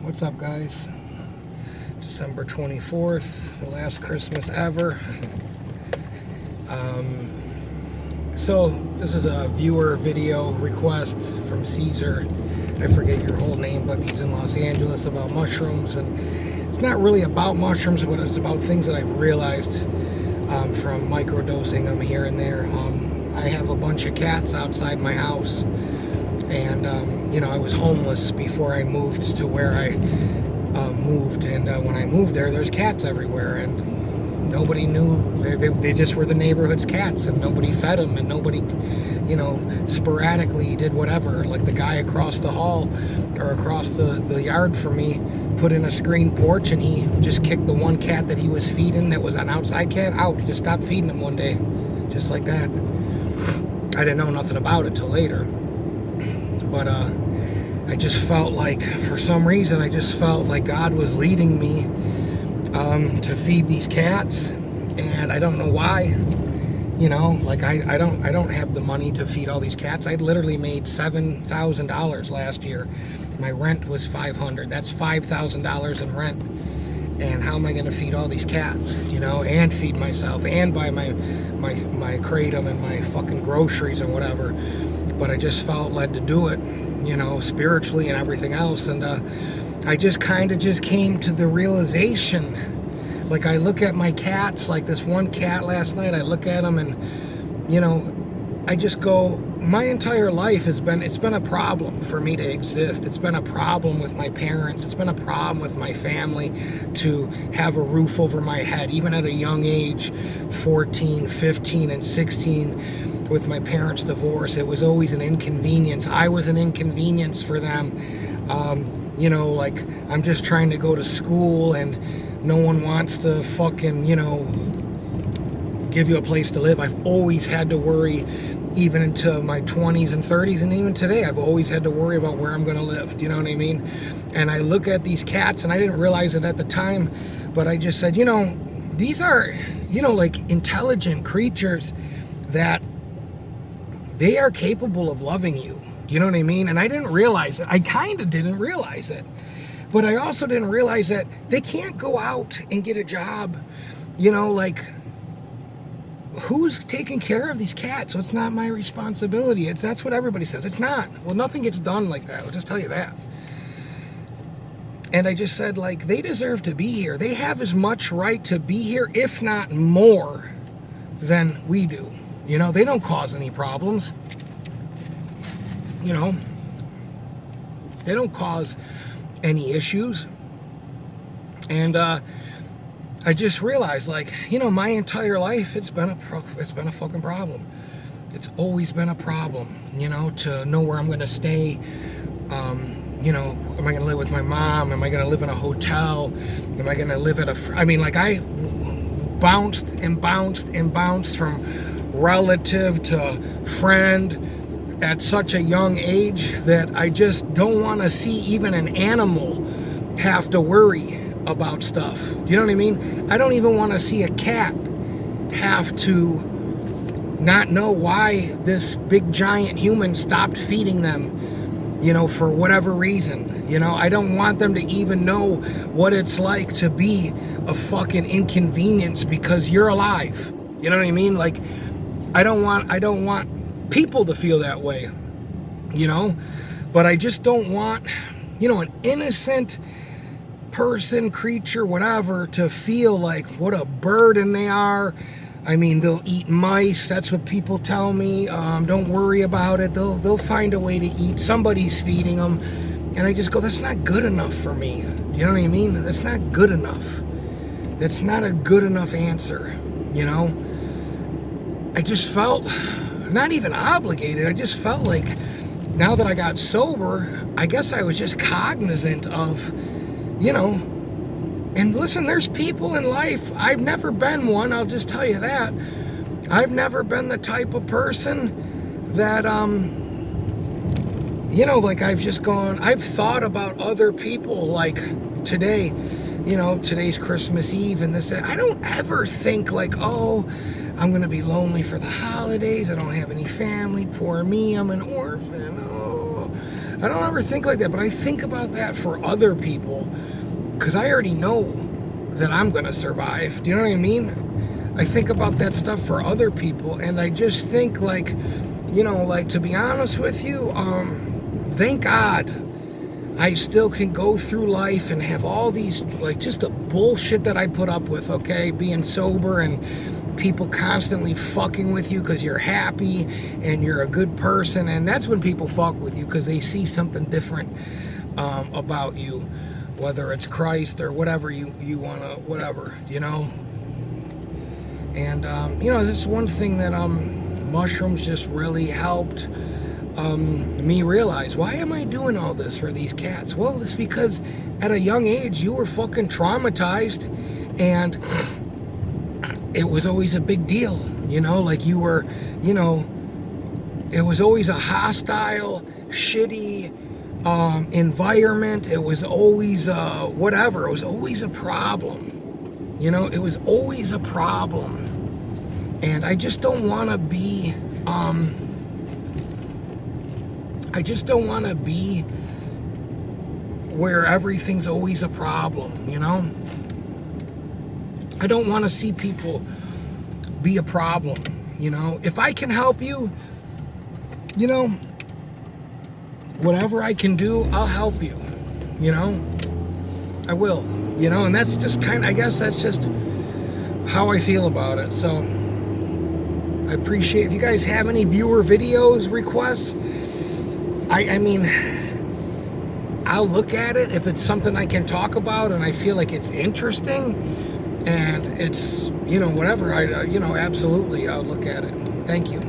What's up, guys? December 24th, the last Christmas ever. So this is a viewer video request from Caesar. I forget your whole name, but he's in Los Angeles, about mushrooms. And it's not really about mushrooms, but it's about things that I've realized from microdosing them here and there. I have a bunch of cats outside my house. And, I was homeless before I moved to where I moved. And when I moved there, there's cats everywhere. And nobody knew. They just were the neighborhood's cats. And nobody fed them. And nobody, sporadically did whatever. Like the guy across the hall or across the yard from me put in a screen porch. And he just kicked the one cat that he was feeding that was an outside cat out. He just stopped feeding him one day. Just like that. I didn't know nothing about it till later. But I just felt like, for some reason, I just felt like God was leading me to feed these cats, and I don't know why. I don't have the money to feed all these cats. I literally made $7,000 last year. My rent was $500. That's $5,000 in rent. And how am I going to feed all these cats? And feed myself and buy my kratom and my fucking groceries and whatever. But I just felt led to do it, spiritually and everything else. And I just kind of just came to the realization, like I look at my cats, like this one cat last night, I look at him and, I just go, my entire life it's been a problem for me to exist. It's been a problem with my parents. It's been a problem with my family to have a roof over my head, even at a young age, 14, 15, and 16. With my parents' divorce, it was always an inconvenience. I was an inconvenience for them. Like I'm just trying to go to school and no one wants to fucking, give you a place to live. I've always had to worry, even into my 20s and 30s, and even today, I've always had to worry about where I'm going to live. Do you know what I mean? And I look at these cats, and I didn't realize it at the time, but I just said, these are, like intelligent creatures that they are capable of loving you. Do you know what I mean? And I didn't realize it. I kind of didn't realize it. But I also didn't realize that they can't go out and get a job. Who's taking care of these cats? So it's not my responsibility. That's what everybody says. It's not. Well, nothing gets done like that. I'll just tell you that. And I just said, they deserve to be here. They have as much right to be here, if not more, than we do. They don't cause any problems. They don't cause any issues. And I just realized, my entire life, it's been a fucking problem. It's always been a problem, to know where I'm going to stay. Am I going to live with my mom? Am I going to live in a hotel? Am I going to live at I bounced and bounced and bounced from relative to friend at such a young age that I just don't want to see even an animal have to worry about stuff. Do you know what I mean? I don't even want to see a cat have to not know why this big giant human stopped feeding them, for whatever reason. I don't want them to even know what it's like to be a fucking inconvenience because you're alive. You know what I mean? I don't want people to feel that way, but I just don't want, an innocent person, creature, whatever, to feel like what a burden they are. They'll eat mice. That's what people tell me. Don't worry about it. They'll find a way to eat. Somebody's feeding them. And I just go, that's not good enough for me. Do you know what I mean? That's not good enough. That's not a good enough answer, I just felt not even obligated. I just felt like now that I got sober, I guess I was just cognizant of, and listen, there's people in life. I've never been one. I'll just tell you that. I've never been the type of person that, I've just gone, I've thought about other people today, today's Christmas Eve and this. I don't ever think I'm going to be lonely for the holidays. I don't have any family. Poor me. I'm an orphan. Oh, I don't ever think like that, but I think about that for other people because I already know that I'm going to survive. Do you know what I mean? I think about that stuff for other people, and I just think, like, you know, like, to be honest with you, thank God I still can go through life and have all these, like, just the bullshit that I put up with, okay? Being sober and people constantly fucking with you because you're happy and you're a good person. And that's when people fuck with you, because they see something different about you, whether it's Christ or whatever you want to, whatever, you know? And, you know, that's one thing that mushrooms just really helped me realize. Why am I doing all this for these cats? Well, it's because at a young age you were fucking traumatized, and it was always a big deal, you know, like you were, you know, it was always a hostile, shitty environment. It was always whatever. It was always a problem, you know. It was always a problem, and I just don't want to be I just don't want to be where everything's always a problem, you know? I don't want to see people be a problem, you know? If I can help you, you know, whatever I can do, I'll help you, you know? I will, you know? And that's just kind of, I guess that's just how I feel about it. So I appreciate, if you guys have any viewer videos requests, I mean, I'll look at it if it's something I can talk about and I feel like it's interesting and it's, you know, whatever, you know, absolutely, I'll look at it. Thank you.